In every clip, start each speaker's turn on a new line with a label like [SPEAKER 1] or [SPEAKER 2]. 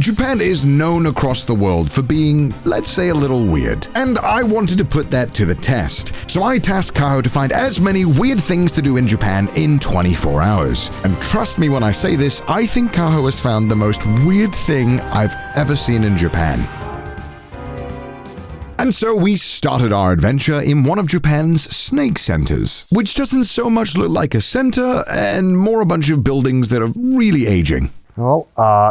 [SPEAKER 1] Japan is known across the world for being, let's say, a little weird. And I wanted to put that to the test. So I tasked Kaho to find as many weird things to do in Japan in 24 hours. And trust me when I say this, I think Kaho has found the most weird thing I've ever seen in Japan. And so we started our adventure in one of Japan's snake centers, which doesn't so much look like a center and more a bunch of buildings that are really aging.
[SPEAKER 2] Well,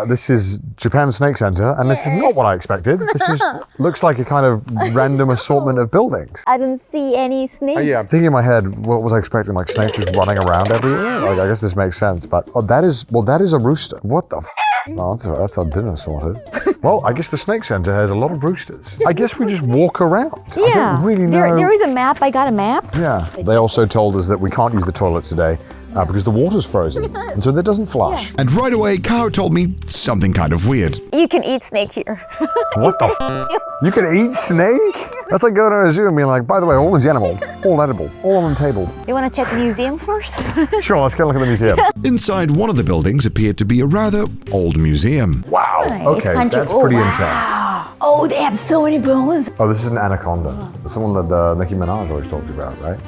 [SPEAKER 2] this is Japan Snake Center, and this is not what I expected. This looks like a kind of random assortment of buildings.
[SPEAKER 3] I don't see any snakes.
[SPEAKER 2] Yeah, I'm thinking in my head, what was I expecting? Like snakes just running around everywhere? Like, I guess this makes sense, but that is a rooster. What the f? Oh, that's our dinner sorted. Well, I guess the Snake Center has a lot of roosters. I guess we just walk around.
[SPEAKER 3] Yeah,
[SPEAKER 2] I don't really know.
[SPEAKER 3] There is a map. I got a map.
[SPEAKER 2] Yeah, they also told us that we can't use the toilet today. Because the water's frozen, and so that doesn't flush.
[SPEAKER 1] And right away, Kaho told me something kind of weird.
[SPEAKER 3] You can eat snake here.
[SPEAKER 2] What the f? You can eat snake? That's like going to a zoo and being like, by the way, all these animals, all edible, all on the table.
[SPEAKER 3] You want to check the museum first?
[SPEAKER 2] Sure, let's go look at the museum.
[SPEAKER 1] Inside one of the buildings appeared to be a rather old museum.
[SPEAKER 2] Wow, okay, that's pretty intense.
[SPEAKER 3] Oh, they have so many bones.
[SPEAKER 2] Oh, this is an anaconda. It's the one that Nicki Minaj always talks about, right?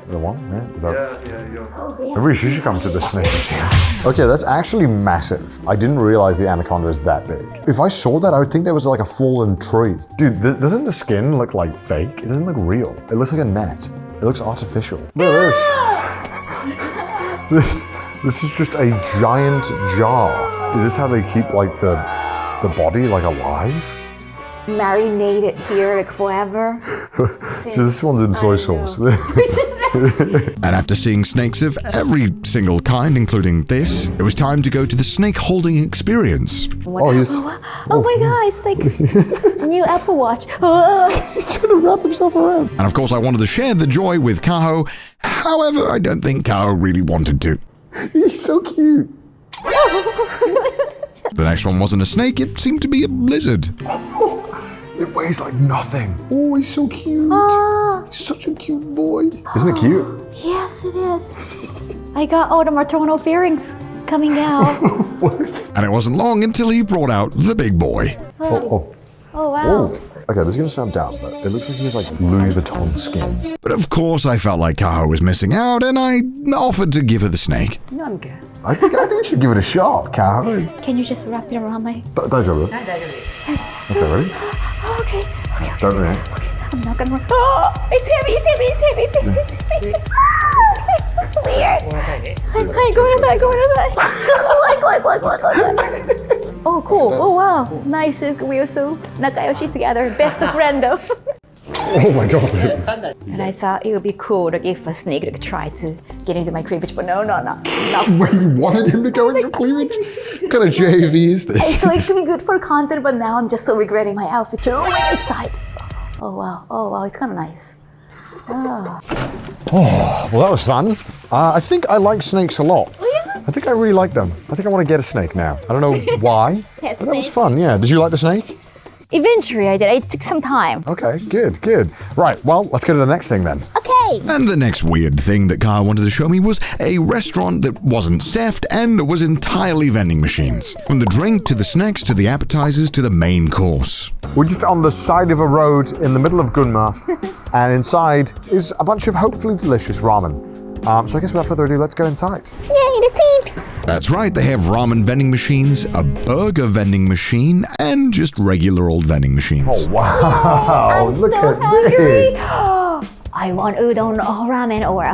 [SPEAKER 2] The one? Yeah. Maybe she should come to the snake museum. Okay, that's actually massive. I didn't realize the anaconda is that big. If I saw that, I would think there was like a fallen tree. Dude, doesn't the skin look like fake? It doesn't look real. It looks like a net. It looks artificial. Look at this. This is just a giant jar. Is this how they keep like the body like alive?
[SPEAKER 3] Marinated here like forever.
[SPEAKER 2] So this one's in soy sauce.
[SPEAKER 1] And after seeing snakes of every single kind, including this, it was time to go to the snake holding experience.
[SPEAKER 3] Oh my god, it's like new Apple Watch.
[SPEAKER 2] He's trying to wrap himself around.
[SPEAKER 1] And of course I wanted to share the joy with Kaho. However, I don't think Kaho really wanted to.
[SPEAKER 2] He's so cute.
[SPEAKER 1] The next one wasn't a snake, it seemed to be a lizard.
[SPEAKER 2] It weighs like nothing. Oh, he's so cute. He's such a cute boy. Isn't it cute?
[SPEAKER 3] Yes, it is. I got all the maternal feelings coming out.
[SPEAKER 2] What?
[SPEAKER 1] And it wasn't long until he brought out the big boy.
[SPEAKER 3] Oh wow.
[SPEAKER 2] Oh. Okay, this is gonna sound dumb, but it looks like he has like Louis Vuitton skin.
[SPEAKER 1] But of course I felt like Kaho was missing out and I offered to give her the snake.
[SPEAKER 3] No, I'm good.
[SPEAKER 2] I think you should give it a shot, Kaho.
[SPEAKER 3] Can you just wrap it around my...
[SPEAKER 2] Okay, ready?
[SPEAKER 3] Okay.
[SPEAKER 2] Don't react.
[SPEAKER 3] Okay, I'm not gonna... Oh, it's heavy. Weird. Hi, go inside. Oh, cool. Oh, wow. Nice. We're so nakayoshi together. Best of friend, though.
[SPEAKER 2] Oh my god.
[SPEAKER 3] And I thought it would be cool like, if a snake like, tried to get into my cleavage, but no.
[SPEAKER 2] Wait, you wanted him to go in your cleavage? What kind of JV is this?
[SPEAKER 3] It's like good for content, but now I'm just so regretting my outfit. Oh, it's tight. Oh wow, it's kind of nice.
[SPEAKER 2] Oh, well that was fun. I think I like snakes a lot.
[SPEAKER 3] Oh, yeah?
[SPEAKER 2] I think I really like them. I think I want to get a snake now. I don't know why, but that was fun, yeah. Did you like the snake?
[SPEAKER 3] Eventually I did. It took some time.
[SPEAKER 2] Okay, good. Right, well, let's go to the next thing then.
[SPEAKER 3] Okay.
[SPEAKER 1] And the next weird thing that Kaho wanted to show me was a restaurant that wasn't staffed and was entirely vending machines. From the drink to the snacks to the appetizers to the main course.
[SPEAKER 2] We're just on the side of a road in the middle of Gunma, and inside is a bunch of hopefully delicious ramen. So I guess without further ado, let's go inside.
[SPEAKER 3] Yay, the team!
[SPEAKER 1] That's right, they have ramen vending machines, a burger vending machine, and just regular old vending machines.
[SPEAKER 2] Oh wow,
[SPEAKER 3] I'm
[SPEAKER 2] look
[SPEAKER 3] so
[SPEAKER 2] at
[SPEAKER 3] hungry.
[SPEAKER 2] this.
[SPEAKER 3] I want udon or ramen or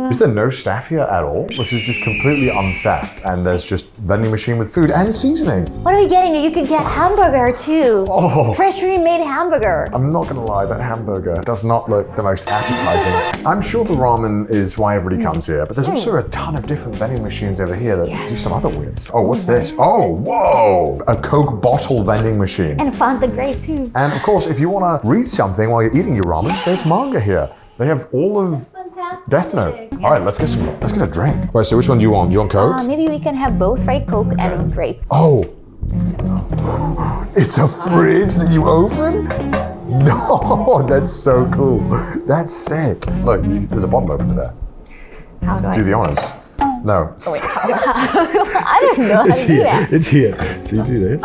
[SPEAKER 2] Is there no staff here at all? This is just completely unstaffed, and there's just vending machine with food and seasoning.
[SPEAKER 3] What are we getting? You can get hamburger too.
[SPEAKER 2] Oh.
[SPEAKER 3] Freshly made hamburger.
[SPEAKER 2] I'm not gonna lie, that hamburger does not look the most appetizing. I'm sure the ramen is why everybody comes here, but there's also a ton of different vending machines over here that do some other weird stuff. Oh, what's this? Oh, whoa! A Coke bottle vending machine.
[SPEAKER 3] And Fanta grape too.
[SPEAKER 2] And of course, if you wanna read something while you're eating your ramen, there's manga here. They have all of Death Note. All right, let's get a drink. Wait, so which one do you want? You want Coke?
[SPEAKER 3] Maybe we can have both, right? Coke and grape.
[SPEAKER 2] Oh, it's a fridge that you open? No, that's so cool. That's sick. Look, there's a bottle opener there.
[SPEAKER 3] How do I
[SPEAKER 2] do the honors? No.
[SPEAKER 3] Oh, wait. I don't know how to do that.
[SPEAKER 2] It's here. So you do this.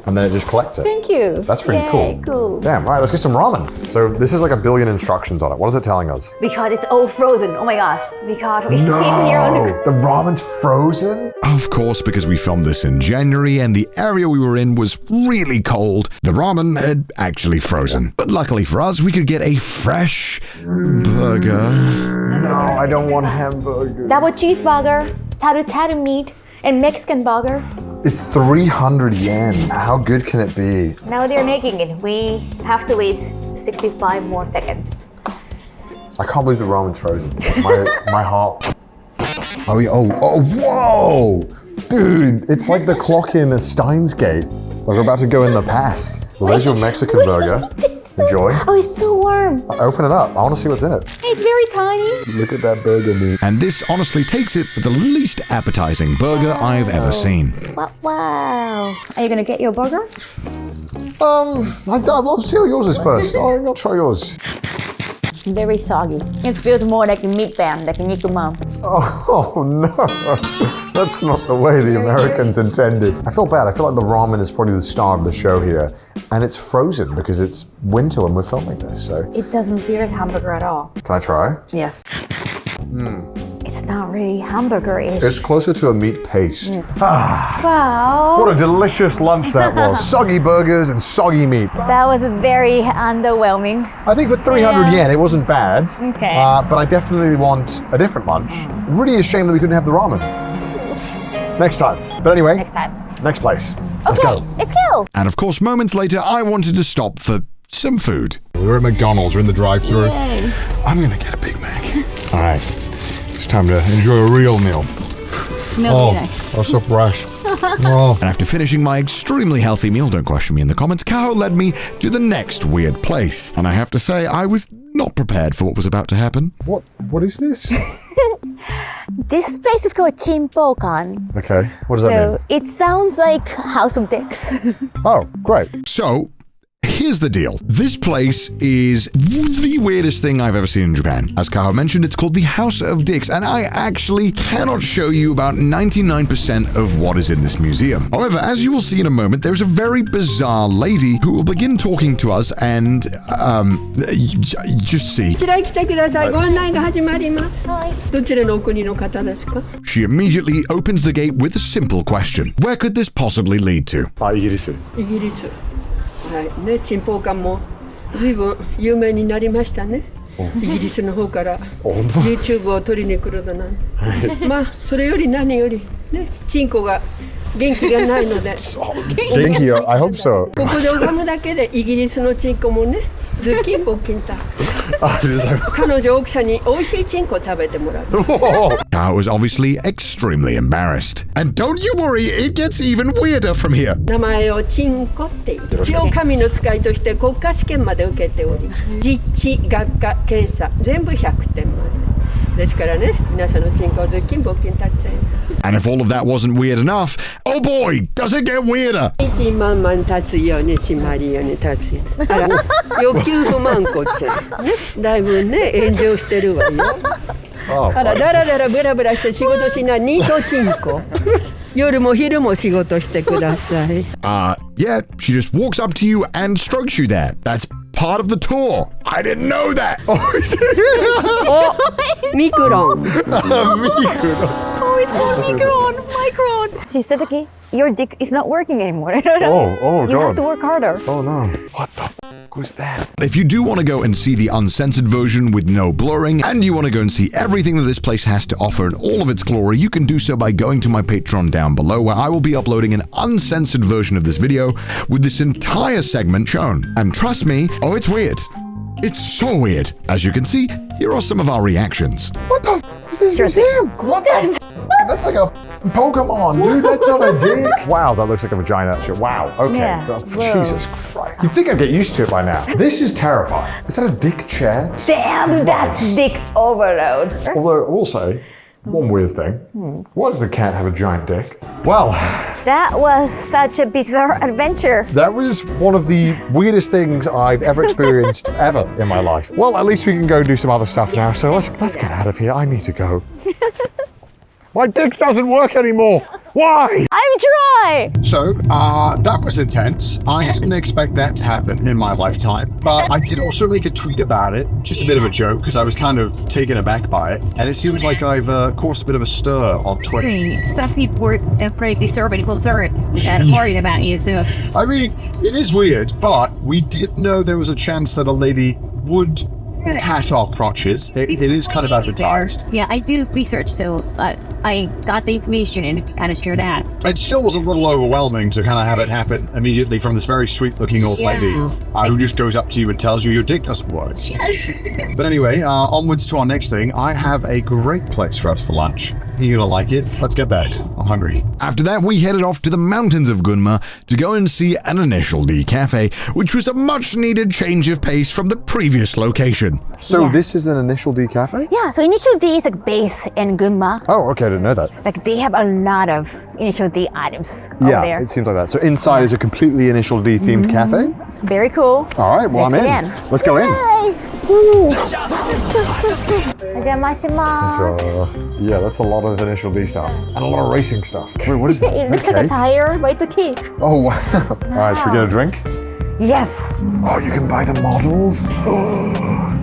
[SPEAKER 2] And then it just collects it.
[SPEAKER 3] Thank you.
[SPEAKER 2] That's pretty
[SPEAKER 3] Yay, cool.
[SPEAKER 2] Damn, all right, let's get some ramen. So this is like 1 billion instructions on it. What is it telling us?
[SPEAKER 3] Because it's all frozen. Oh my gosh. Because we came here on
[SPEAKER 2] The ramen's frozen?
[SPEAKER 1] Of course, because we filmed this in January and the area we were in was really cold, the ramen had actually frozen. But luckily for us, we could get a fresh burger.
[SPEAKER 2] No, I don't want hamburger.
[SPEAKER 3] double cheeseburger, taru meat, and Mexican burger.
[SPEAKER 2] It's 300 yen. How good can it be?
[SPEAKER 3] Now they're making it. We have to wait 65 more seconds.
[SPEAKER 2] I can't believe the ramen's frozen. My heart. Oh, yeah. Oh, whoa! Dude, it's like the clock in a Steins Gate. Like we're about to go in the past. Well, there's your Mexican burger. Enjoy.
[SPEAKER 3] Oh, it's so warm.
[SPEAKER 2] Open it up. I want to see what's in it.
[SPEAKER 3] It's very tiny.
[SPEAKER 2] Look at that burger meat.
[SPEAKER 1] And this honestly takes it for the least appetizing burger I've ever seen.
[SPEAKER 3] Wow. Are you gonna get your burger?
[SPEAKER 2] I'll see what yours is first. I'll try yours.
[SPEAKER 3] Very soggy. It feels more like a meat band, like a nikumam.
[SPEAKER 2] Oh no, that's not the way the Americans intended. I feel bad. I feel like the ramen is probably the star of the show here. And it's frozen because it's winter when we're filming this, so.
[SPEAKER 3] It doesn't feel like hamburger at all.
[SPEAKER 2] Can I try?
[SPEAKER 3] Yes. It's not really hamburger-ish.
[SPEAKER 2] It's closer to a meat paste.
[SPEAKER 3] Wow.
[SPEAKER 2] What a delicious lunch that was. Soggy burgers and soggy meat.
[SPEAKER 3] That was very underwhelming.
[SPEAKER 2] I think for 300 yen, it wasn't bad.
[SPEAKER 3] Okay.
[SPEAKER 2] But I definitely want a different lunch. Really a shame that we couldn't have the ramen. Next time. But anyway,
[SPEAKER 3] Next time.
[SPEAKER 2] next place. Let's
[SPEAKER 3] Okay,
[SPEAKER 2] go.
[SPEAKER 3] let's go.
[SPEAKER 1] And of course, moments later, I wanted to stop for some food. We're at McDonald's, we're in the drive-thru. I'm gonna get a Big Mac. All right, it's time to enjoy a real meal.
[SPEAKER 3] Smells nice.
[SPEAKER 2] That's so fresh. Oh.
[SPEAKER 1] And after finishing my extremely healthy meal, don't question me in the comments, Kaho led me to the next weird place. And I have to say, I was not prepared for what was about to happen.
[SPEAKER 2] What is this?
[SPEAKER 3] This place is called Chimpokan.
[SPEAKER 2] Okay, what does that
[SPEAKER 3] So
[SPEAKER 2] mean?
[SPEAKER 3] it sounds like House of Dicks.
[SPEAKER 2] Oh, great.
[SPEAKER 1] So, here's the deal. This place is the weirdest thing I've ever seen in Japan. As Kaho mentioned, it's called the House of Dicks, and I actually cannot show you about 99% of what is in this museum. However, as you will see in a moment, there's a very bizarre lady who will begin talking to us and, just see.
[SPEAKER 4] こちらへ来てください。ご案内が始まります。どちらのお国の方ですか？
[SPEAKER 1] She immediately opens the gate with a simple question. Where could this possibly lead to?
[SPEAKER 2] イギリス。
[SPEAKER 4] イギリス。はいね、チンポウカンも随分有名になりましたね。イギリスの方から YouTube を取りに来るのなん。まあそれより何よりね、チンコが元気がないので。
[SPEAKER 2] 元気よ。I hope so.
[SPEAKER 4] ここで拝むだけでイギリスのチンコもね、ズッキンポキンタ。彼女奥さんに美味しいチンコを食べてもらう。
[SPEAKER 1] Kaho was obviously extremely embarrassed. And don't you worry, it gets even weirder from here.
[SPEAKER 4] 名前をチンコって言う。一応神の使いとして国家試験まで受けており、実地学科検査全部100点まで。ですからね、皆さんのチンコをズッキンポキン立っちゃいます。
[SPEAKER 1] And if all of that wasn't weird enough, oh boy, does it get weirder!
[SPEAKER 4] 一万万立つように締まりように立つよ。あら、欲求不満こっちゃね、だいぶね炎上してるわよ。あら、だらだらブラブラして仕事しないニートチンコ。夜も昼も仕事してください。
[SPEAKER 1] Yeah, she just walks up to you and strokes you there. That's part of the tour. I didn't know that.
[SPEAKER 4] お、ミクロン。
[SPEAKER 3] Oh, it's called Micron. She said, okay, your dick is not working anymore.
[SPEAKER 2] Oh,
[SPEAKER 3] You have
[SPEAKER 2] God.
[SPEAKER 3] to work harder.
[SPEAKER 2] Oh, no. What the f*** was that?
[SPEAKER 1] If you do want to go and see the uncensored version with no blurring, and you want to go and see everything that this place has to offer in all of its glory, you can do so by going to my Patreon down below, where I will be uploading an uncensored version of this video with this entire segment shown. And trust me, oh, it's weird. It's so weird. As you can see, here are some of our reactions.
[SPEAKER 2] What the f*** is this museum? What the f***? That's like a f***ing Pokemon, dude. That's not a dick. Wow, that looks like a vagina. Wow, okay.
[SPEAKER 3] Yeah.
[SPEAKER 2] Jesus Christ. You'd think I'd get used to it by now. This is terrifying. Is that a dick chair?
[SPEAKER 3] Damn, that's dick overload.
[SPEAKER 2] Although, I will say, one weird thing. Why does the cat have a giant dick? Well,
[SPEAKER 3] That was such a bizarre adventure.
[SPEAKER 2] that was one of the weirdest things I've ever experienced ever in my life. Well, at least we can go do some other stuff now, so let's get out of here. I need to go. My dick doesn't work anymore. Why?
[SPEAKER 3] I'm dry.
[SPEAKER 1] So, that was intense. I didn't expect that to happen in my lifetime. But I did also make a tweet about it. Just a bit of a joke, because I was kind of taken aback by it. And it seems like I've caused a bit of a stir on Twitter.
[SPEAKER 5] Some people were afraid disturbing concerned and worried about you, so.
[SPEAKER 1] I mean, it is weird, but we did know there was a chance that a lady would pat our crotches. It is kind of advertised.
[SPEAKER 5] Yeah, I do research, so I got the information and kind of shared that.
[SPEAKER 1] It still was a little overwhelming to kind of have it happen immediately from this very sweet-looking old lady who just goes up to you and tells you your dick doesn't work. But anyway, onwards to our next thing. I have a great place for us for lunch. You're gonna like it. Let's get back. I'm hungry. After that, we headed off to the mountains of Gunma to go and see an Initial D cafe, which was a much-needed change of pace from the previous location.
[SPEAKER 2] So this is an Initial D cafe?
[SPEAKER 3] Yeah, so Initial D is like base in Gunma.
[SPEAKER 2] Oh, okay, I didn't know that.
[SPEAKER 3] Like they have a lot of Initial D items over there.
[SPEAKER 2] It seems like that. So inside is a completely Initial D themed cafe?
[SPEAKER 3] Very cool.
[SPEAKER 2] All right, well,
[SPEAKER 3] Let's
[SPEAKER 2] I'm in.
[SPEAKER 3] go in.
[SPEAKER 2] Let's go in. Yeah, that's a lot of Initial D stuff. And a lot of racing stuff. Wait, what is that?
[SPEAKER 3] It
[SPEAKER 2] Is
[SPEAKER 3] looks
[SPEAKER 2] that
[SPEAKER 3] like a
[SPEAKER 2] cake?
[SPEAKER 3] tire, but it's a cake.
[SPEAKER 2] Oh, wow. All right, should we get a drink?
[SPEAKER 3] Yes.
[SPEAKER 2] Oh, you can buy the models?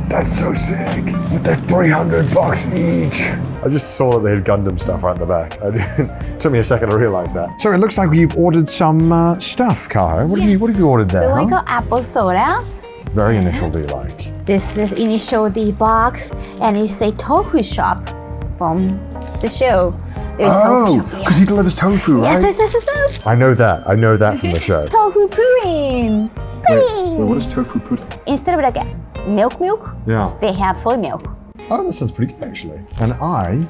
[SPEAKER 2] That's so sick. But they're $300 each. I just saw that they had Gundam stuff right in the back. It took me a second to realize that. So it looks like you've ordered some stuff, Kaho. What have you ordered there?
[SPEAKER 3] So I
[SPEAKER 2] huh?
[SPEAKER 3] got apple soda.
[SPEAKER 2] Very Initial D-like.
[SPEAKER 3] This is Initial D box, and it's a tofu shop from the show. There's tofu shop.
[SPEAKER 2] because he delivers tofu, right?
[SPEAKER 3] Yes.
[SPEAKER 2] I know that from the show.
[SPEAKER 3] Tofu pudding.
[SPEAKER 2] Wait, what is tofu pudding?
[SPEAKER 3] Instead of like milk,
[SPEAKER 2] Yeah.
[SPEAKER 3] they have soy milk.
[SPEAKER 2] Oh, that sounds pretty good, actually. And I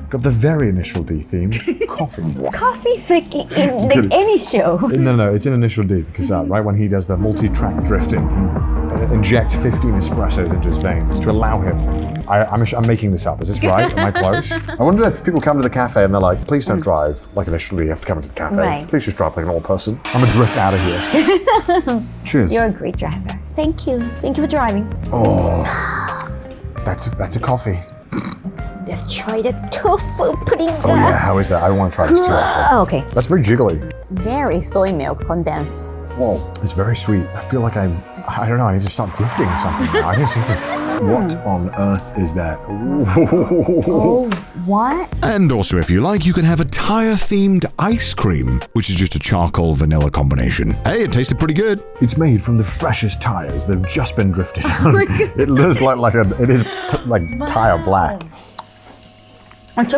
[SPEAKER 2] got the very Initial D theme, coffee.
[SPEAKER 3] Coffee's like in like any show.
[SPEAKER 2] No, it's in Initial D because right when he does the multi-track drifting, he injects 15 espressos into his veins to allow him. I'm making this up. Is this right? Am I close? I wonder if people come to the cafe and they're like, please don't drive like Initial D. You have to come into the cafe.
[SPEAKER 3] Right.
[SPEAKER 2] Please just drive like a normal person. I'm gonna drift out of here. Cheers.
[SPEAKER 3] You're a great driver. Thank you. Thank you for driving.
[SPEAKER 2] Oh, that's a coffee.
[SPEAKER 3] Let's try the tofu pudding.
[SPEAKER 2] Oh yeah, how is that? I want to try this too, actually.
[SPEAKER 3] Oh, okay.
[SPEAKER 2] That's very jiggly.
[SPEAKER 3] Very soy milk condensed.
[SPEAKER 2] Whoa, it's very sweet. I feel like I don't know, I need to start drifting or something now. I need something. What on earth is that?
[SPEAKER 3] Oh, what?
[SPEAKER 1] And also, if you like, you can have a tire-themed ice cream, which is just a charcoal vanilla combination. Hey, it tasted pretty good.
[SPEAKER 2] It's made from the freshest tires that have just been drifted on. It looks like it is tire black. It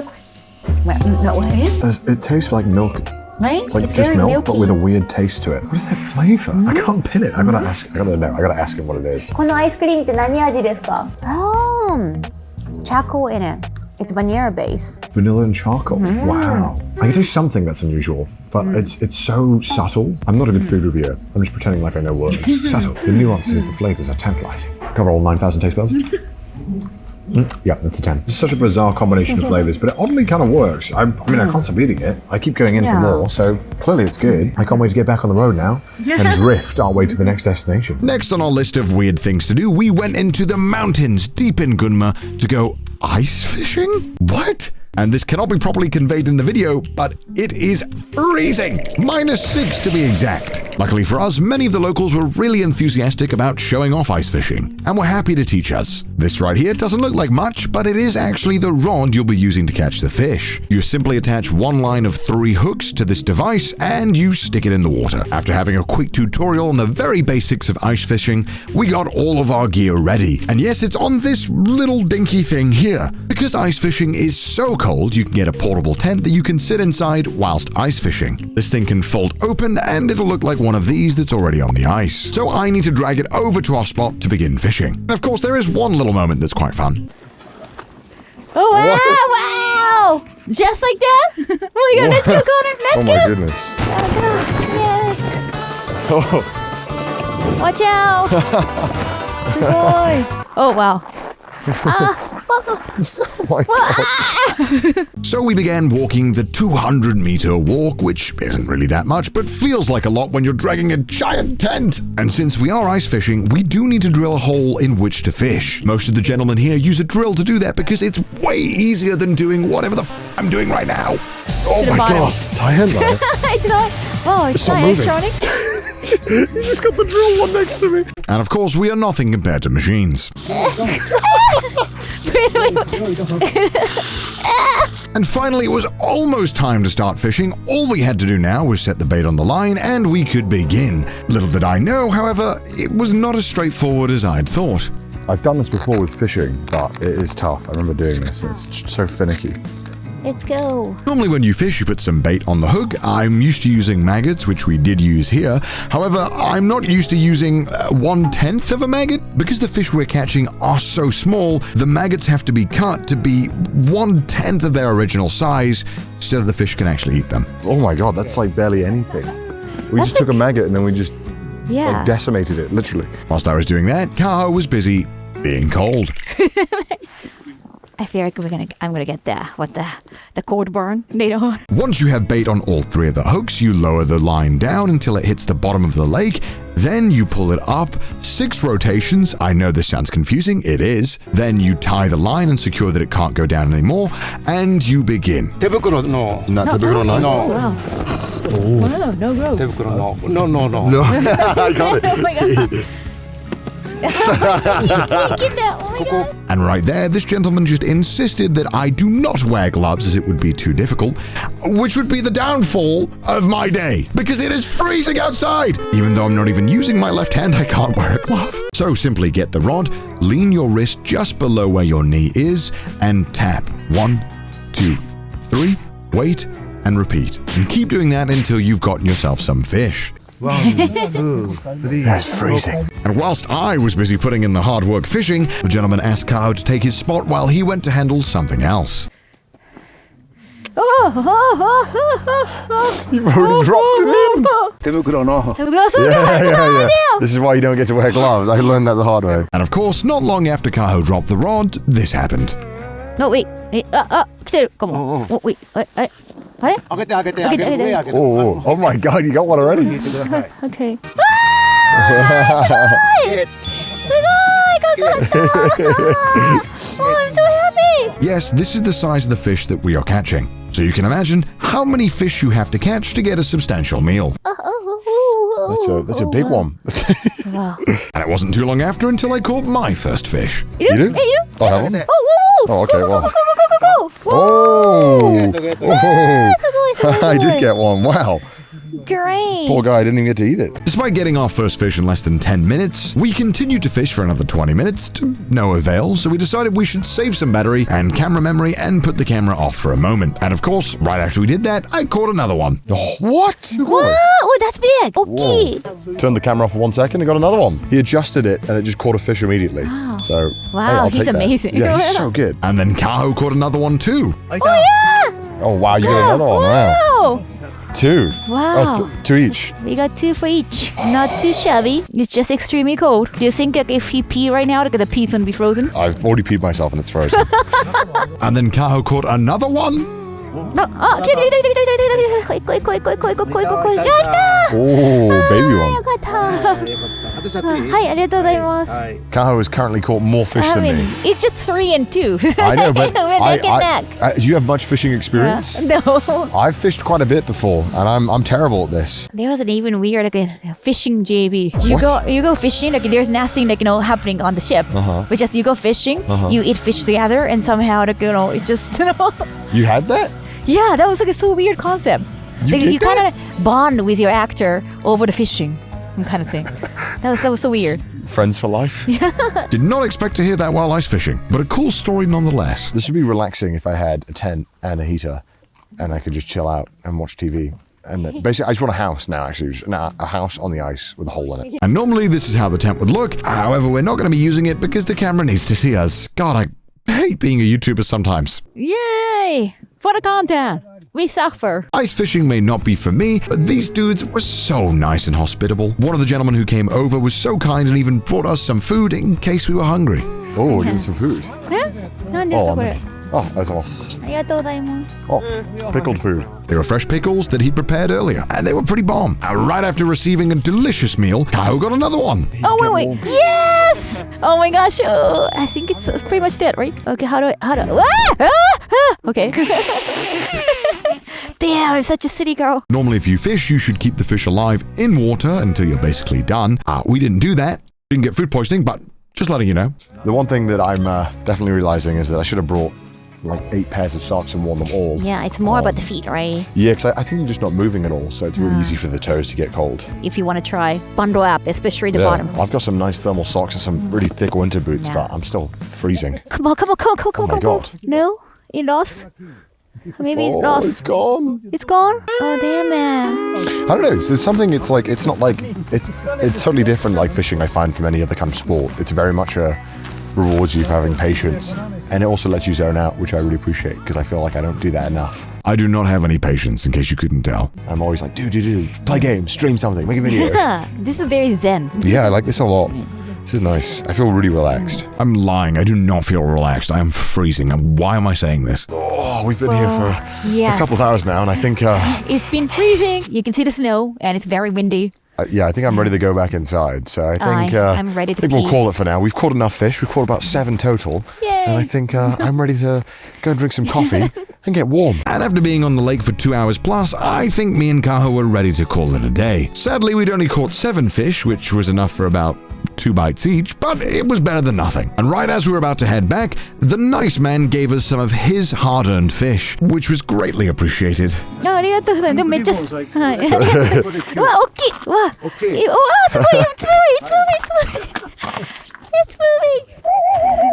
[SPEAKER 2] tastes like milk.
[SPEAKER 3] Right?
[SPEAKER 2] Like
[SPEAKER 3] it's
[SPEAKER 2] just
[SPEAKER 3] very
[SPEAKER 2] milk,
[SPEAKER 3] milky.
[SPEAKER 2] but with a weird taste to it. What is that flavor? I can't pin it. I gotta ask him what it is.
[SPEAKER 3] このアイスクリームって何味ですか? Charcoal in it. It's vanilla base.
[SPEAKER 2] Vanilla and charcoal. Wow. I can taste something that's unusual, but it's so subtle. I'm not a good food reviewer. I'm just pretending like I know words. Subtle. The nuances of the flavors are tantalizing. Cover all 9,000 taste buds. Yeah, that's a 10. It's such a bizarre combination of flavors, but it oddly kind of works. I mean, I can't stop eating it. I keep going in for more, so clearly it's good. I can't wait to get back on the road now and drift our way to the next destination.
[SPEAKER 1] Next on our list of weird things to do, we went into the mountains deep in Gunma to go ice fishing? What? And this cannot be properly conveyed in the video, but it is freezing! -6 to be exact. Luckily for us, many of the locals were really enthusiastic about showing off ice fishing, and were happy to teach us. This right here doesn't look like much, but it is actually the rod you'll be using to catch the fish. You simply attach one line of 3 hooks to this device, and you stick it in the water. After having a quick tutorial on the very basics of ice fishing, we got all of our gear ready. And yes, it's on this little dinky thing here. Because ice fishing is so cold, you can get a portable tent that you can sit inside whilst ice fishing. This thing can fold open and it'll look like one of these that's already on the ice. So I need to drag it over to our spot to begin fishing. And of course, there is one little moment that's quite fun.
[SPEAKER 3] Oh, wow! Just like that? Oh my god, let's go, Connor! Let's go!
[SPEAKER 2] Oh my goodness.
[SPEAKER 3] Yay. Watch out! Good boy! Oh, wow.
[SPEAKER 2] my god.
[SPEAKER 1] So we began walking the 200-meter walk, which isn't really that much, but feels like a lot when you're dragging a giant tent. And since we are ice fishing, we do need to drill a hole in which to fish. Most of the gentlemen here use a drill to do that because it's way easier than doing whatever the I'm doing right now.
[SPEAKER 2] Oh my god. Diane, though.
[SPEAKER 3] It's not. Oh, it's not
[SPEAKER 2] moving.
[SPEAKER 3] electronic.
[SPEAKER 2] You just got the drill one next to me.
[SPEAKER 1] And of course, we are nothing compared to machines. And finally, it was almost time to start fishing. All we had to do now was set the bait on the line and we could begin. Little did I know, however, it was not as straightforward as I'd thought.
[SPEAKER 2] I've done this before with fishing, but it is tough. I remember doing this. It's so finicky.
[SPEAKER 3] Let's go.
[SPEAKER 1] Normally when you fish, you put some bait on the hook. I'm used to using maggots, which we did use here. However, I'm not used to using 1/10 of a maggot. Because the fish we're catching are so small, the maggots have to be cut to be 1/10 of their original size so that the fish can actually eat them.
[SPEAKER 2] Oh my god, that's like barely anything. We just took a maggot and then we just like, decimated it, literally.
[SPEAKER 1] Whilst I was doing that, Kaho was busy being cold.
[SPEAKER 3] I feel like I'm gonna get the cold burn later on.
[SPEAKER 1] Once you have bait on all 3 of the hooks, you lower the line down until it hits the bottom of the lake. Then you pull it up 6 rotations. I know this sounds confusing. It is. Then you tie the line and secure that it can't go down anymore. And you begin.
[SPEAKER 2] Not tebukuro, no.
[SPEAKER 3] Wow. Wow, no growth.
[SPEAKER 2] No. I got it.
[SPEAKER 3] Oh my god. Get that. Oh my god.
[SPEAKER 1] And right there, this gentleman just insisted that I do not wear gloves as it would be too difficult, which would be the downfall of my day, because it is freezing outside. Even though I'm not even using my left hand, I can't wear a glove. So simply get the rod, lean your wrist just below where your knee is, and tap. 1, 2, 3, wait, and repeat. And keep doing that until you've gotten yourself some fish.
[SPEAKER 2] 1, 2, 3. That's freezing.
[SPEAKER 1] And whilst I was busy putting in the hard work fishing, the gentleman asked Kaho to take his spot while he went to handle something else.
[SPEAKER 2] You've already dropped it in. Yeah. This is why you don't get to wear gloves. I learned that the hard way.
[SPEAKER 1] And of course, not long after Kaho dropped the rod, this happened.
[SPEAKER 3] No, wait. 来てるかも。お、wait. あれ
[SPEAKER 2] Oh my god, you got one already.
[SPEAKER 3] Okay. すごい! かかった! Oh, I'm so happy!
[SPEAKER 1] Yes, this is the size of the fish that we are catching. So you can imagine how many fish you have to catch to get a substantial meal.
[SPEAKER 2] That's a big one.
[SPEAKER 3] Wow.
[SPEAKER 1] And it wasn't too long after until I caught my first fish.
[SPEAKER 2] You do? Oh, have one? Oh, okay, well.
[SPEAKER 3] Go!
[SPEAKER 2] Oh!
[SPEAKER 3] Oh,
[SPEAKER 2] I did get one, wow.
[SPEAKER 3] Great.
[SPEAKER 2] Poor guy didn't even get to eat it.
[SPEAKER 1] Despite getting our first fish in less than 10 minutes, we continued to fish for another 20 minutes to no avail, so we decided we should save some battery and camera memory and put the camera off for a moment. And of course, right after we did that, I caught another one.
[SPEAKER 2] Oh, what?
[SPEAKER 3] Wow, oh, that's big. Okay.
[SPEAKER 2] Turned the camera off for 1 second and got another one. He adjusted it and it just caught a fish immediately.
[SPEAKER 3] Wow.
[SPEAKER 2] So,
[SPEAKER 3] wow,
[SPEAKER 2] hey, I'll
[SPEAKER 3] he's
[SPEAKER 2] take that.
[SPEAKER 3] amazing.
[SPEAKER 2] Yeah, he's so good.
[SPEAKER 1] And then Kaho caught another one too.
[SPEAKER 3] Oh, yeah.
[SPEAKER 2] Oh, wow, you got another one. Wow. 2.
[SPEAKER 3] Wow.
[SPEAKER 2] Oh, 2 each.
[SPEAKER 3] We got 2 for each. Not too shabby. It's just extremely cold. Do you think that if he pee right now, the pee's gonna be frozen?
[SPEAKER 2] I've already peed myself and it's frozen.
[SPEAKER 1] And then Kaho caught another one.
[SPEAKER 3] No. Oh, 来た
[SPEAKER 2] Oh, baby one.
[SPEAKER 3] よかったはい、ありがとうございます
[SPEAKER 2] Kaho has currently caught more fish than me.
[SPEAKER 3] It's just 3 and 2.
[SPEAKER 2] I know, but
[SPEAKER 3] We're neck and neck.
[SPEAKER 2] do you have much fishing experience?
[SPEAKER 3] No.
[SPEAKER 2] I've fished quite a bit before, and I'm terrible at this.
[SPEAKER 3] There was an even weird like a fishing JB.
[SPEAKER 2] What?
[SPEAKER 3] You go fishing like there's nothing happening on the ship, but just you go fishing, you eat fish together, and somehow it just
[SPEAKER 2] You had that?
[SPEAKER 3] Yeah, that was like a so weird concept. You kind of bond with your actor over the fishing, some kind of thing. That was so weird.
[SPEAKER 2] Friends for life?
[SPEAKER 1] Did not expect to hear that while ice fishing, but a cool story nonetheless.
[SPEAKER 2] This would be relaxing if I had a tent and a heater and I could just chill out and watch TV. And then basically, I just want a house now, actually. Just a house on the ice with a hole in it.
[SPEAKER 1] And normally this is how the tent would look. However, we're not going to be using it because the camera needs to see us. God, I hate being a YouTuber sometimes.
[SPEAKER 3] Yay! For the content! We suffer.
[SPEAKER 1] Ice fishing may not be for me, but these dudes were so nice and hospitable. One of the gentlemen who came over was so kind and even brought us some food in case we were hungry.
[SPEAKER 2] Oh, we're getting some food.
[SPEAKER 3] Oh,
[SPEAKER 2] Oh, gozaimasu.
[SPEAKER 3] ありがとうございます。
[SPEAKER 2] Oh, pickled food.
[SPEAKER 1] They were fresh pickles that he prepared earlier, and they were pretty bomb. Right after receiving a delicious meal, Kaho got another one.
[SPEAKER 3] Oh, wait. Yes! Oh my gosh. Oh, I think it's pretty much dead, right? Okay, how do Okay. Damn, I'm such a city girl.
[SPEAKER 1] Normally, if you fish, you should keep the fish alive in water until you're basically done. We didn't do that. Didn't get food poisoning, but just letting you know.
[SPEAKER 2] The one thing that I'm definitely realizing is that I should have brought like 8 pairs of socks and worn them all.
[SPEAKER 3] Yeah, it's more about the feet, right?
[SPEAKER 2] Yeah, because I think you're just not moving at all, so it's really easy for the toes to get cold.
[SPEAKER 3] If you want to try, bundle up, especially the bottom.
[SPEAKER 2] I've got some nice thermal socks and some really thick winter boots, but I'm still freezing.
[SPEAKER 3] Come on.
[SPEAKER 2] Oh my God.
[SPEAKER 3] No? It lost? Maybe it
[SPEAKER 2] Oh,
[SPEAKER 3] lost.
[SPEAKER 2] it's gone.
[SPEAKER 3] It's gone? Oh, damn it.
[SPEAKER 2] I don't know. There's something. It's like it's not like it's totally different. Like fishing, I find from any other kind of sport. It's very much rewards you for having patience, and it also lets you zone out, which I really appreciate because I feel like I don't do that enough.
[SPEAKER 1] I do not have any patience, in case you couldn't tell.
[SPEAKER 2] I'm always like, do, play games, stream something, make a video.
[SPEAKER 3] Yeah, this is very zen.
[SPEAKER 2] Yeah, I like this a lot. This is nice. I feel really relaxed.
[SPEAKER 1] I'm lying. I do not feel relaxed. I am freezing. And why am I saying this?
[SPEAKER 2] Oh, we've been here for
[SPEAKER 3] yes.
[SPEAKER 2] a couple of hours now, and I think...
[SPEAKER 3] It's been freezing. You can see the snow, and it's very windy.
[SPEAKER 2] yeah, I think I'm ready to go back inside. So I think
[SPEAKER 3] I'm ready to
[SPEAKER 2] I think we'll
[SPEAKER 3] pee.
[SPEAKER 2] call it for now. We've caught enough fish. We've caught about 7 total.
[SPEAKER 3] Yay.
[SPEAKER 2] And I think I'm ready to go and drink some coffee and get warm.
[SPEAKER 1] And after being on the lake for 2 hours plus, I think me and Kaho were ready to call it a day. Sadly, we'd only caught 7 fish, which was enough for about 2 bites each, but it was better than nothing. And right as we were about to head back, the nice man gave us some of his hard-earned fish, which was greatly appreciated.
[SPEAKER 3] ありがとうございます。でもめっちゃ、はい。うわ、大きい。うわ、うわ、すごい。It's moving. It's moving.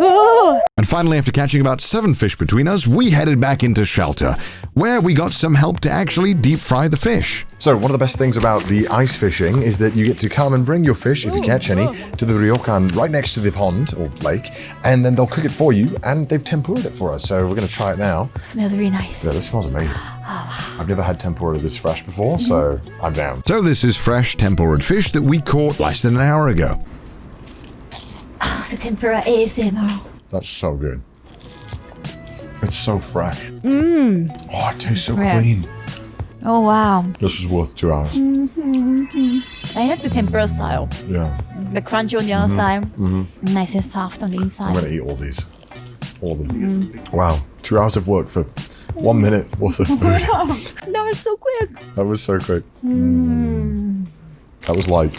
[SPEAKER 3] Whoa.
[SPEAKER 1] And finally, after catching about 7 fish between us, we headed back into shelter, where we got some help to actually deep fry the fish.
[SPEAKER 2] So one of the best things about the ice fishing is that you get to come and bring your fish, if you catch any, to the ryokan right next to the pond or lake, and then they'll cook it for you, and they've tempura'd it for us. So we're going to try it now.
[SPEAKER 3] It smells really nice.
[SPEAKER 2] Yeah, this smells amazing. I've never had tempura this fresh before, so I'm down.
[SPEAKER 1] So this is fresh tempura'd fish that we caught less than an hour ago.
[SPEAKER 3] Oh, the tempura ASMR.
[SPEAKER 2] That's so good. It's so fresh. Oh, it tastes so clean.
[SPEAKER 3] Oh, wow.
[SPEAKER 2] This is worth 2 hours.
[SPEAKER 3] I like the tempura style.
[SPEAKER 2] Yeah.
[SPEAKER 3] The crunchy on the outside. Nice and soft on the
[SPEAKER 2] I'm
[SPEAKER 3] inside.
[SPEAKER 2] going to eat all these. All of them. Wow. 2 hours of work for 1 minute worth of food.
[SPEAKER 3] That was so quick.
[SPEAKER 2] That was so quick. That was like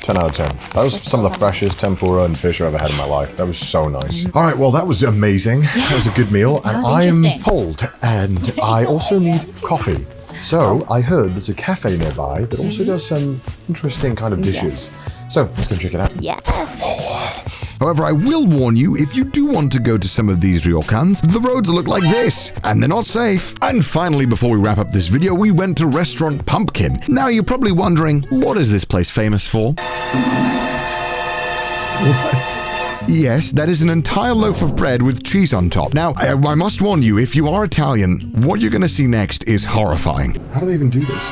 [SPEAKER 2] 10 out of 10. That was some of the freshest tempura and fish I've ever had in my life. That was so nice. All right, well, that was amazing. That was a good meal. And
[SPEAKER 3] was
[SPEAKER 2] I am
[SPEAKER 3] interesting.
[SPEAKER 2] cold. And I also need coffee. So I heard there's a cafe nearby that also does some interesting kind of dishes. So let's go check it out.
[SPEAKER 3] Yes.
[SPEAKER 1] However, I will warn you, if you do want to go to some of these ryokans, the roads look like this, and they're not safe. And finally, before we wrap up this video, we went to Restaurant Pumpkin. Now, you're probably wondering, what is this place famous for? Yes, that is an entire loaf of bread with cheese on top. Now, I must warn you, if you are Italian, what you're going to see next is horrifying.
[SPEAKER 2] How do they even do this?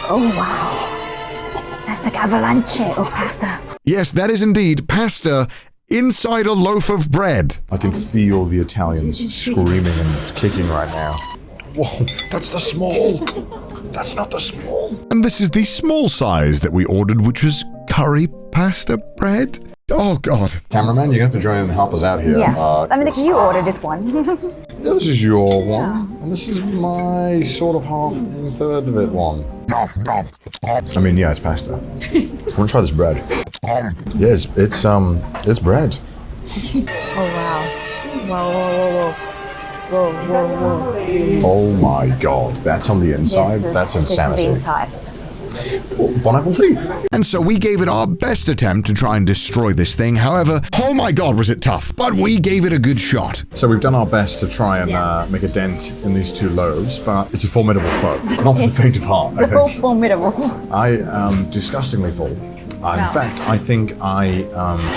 [SPEAKER 3] Oh, wow. That's like avalanche of pasta.
[SPEAKER 1] Yes, that is indeed pasta inside a loaf of bread.
[SPEAKER 2] I can feel the Italians screaming and kicking right now. Whoa, that's the small. That's not the small.
[SPEAKER 1] And this is the small size that we ordered, which was curry pasta bread. Oh, God.
[SPEAKER 2] Cameraman, you're going to have to join in and help us out here.
[SPEAKER 3] Yes. I mean, you ordered this one.
[SPEAKER 2] Yeah, this is your one, and this is my sort of half and third of it one. I mean, yeah, it's pasta. I want to try this bread. Yes, it's bread.
[SPEAKER 3] Oh, wow. Whoa. Whoa, whoa, whoa.
[SPEAKER 2] Oh my God, that's on the inside? That's insanity.
[SPEAKER 3] This is the inside.
[SPEAKER 2] Bon appetit.
[SPEAKER 1] And so we gave it our best attempt to try and destroy this thing. However, oh my God, was it tough. But we gave it a good shot.
[SPEAKER 2] So we've done our best to try and make a dent in these 2 loaves, but it's a formidable foe. Not for the faint of heart, I
[SPEAKER 3] So
[SPEAKER 2] think.
[SPEAKER 3] formidable.
[SPEAKER 2] I am disgustingly full. In fact, I think I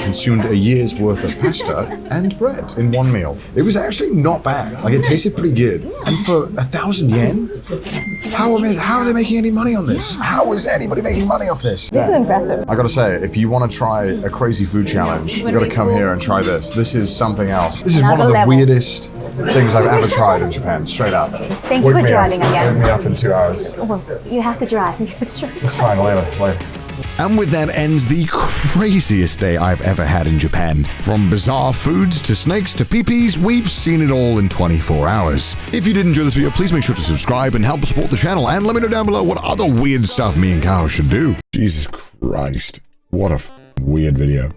[SPEAKER 2] consumed a year's worth of pasta and bread in one meal. It was actually not bad. Like, it tasted pretty good. And for 1,000 yen, how are they making any money on this? How is anybody making money off this?
[SPEAKER 3] This is impressive.
[SPEAKER 2] I gotta say, if you want to try a crazy food challenge, you gotta come here and try this. This is something else. This is one of the weirdest things I've ever tried in Japan, straight up.
[SPEAKER 3] Thank you for driving again.
[SPEAKER 2] Wake me up in 2 hours.
[SPEAKER 3] Well, you have to drive. You have to drive.
[SPEAKER 2] It's fine, later.
[SPEAKER 1] And with that ends the craziest day I've ever had in Japan. From bizarre foods to snakes to pee-pees, we've seen it all in 24 hours. If you did enjoy this video, please make sure to subscribe and help support the channel, and let me know down below what other weird stuff me and Kaho should do. Jesus Christ, what a weird video.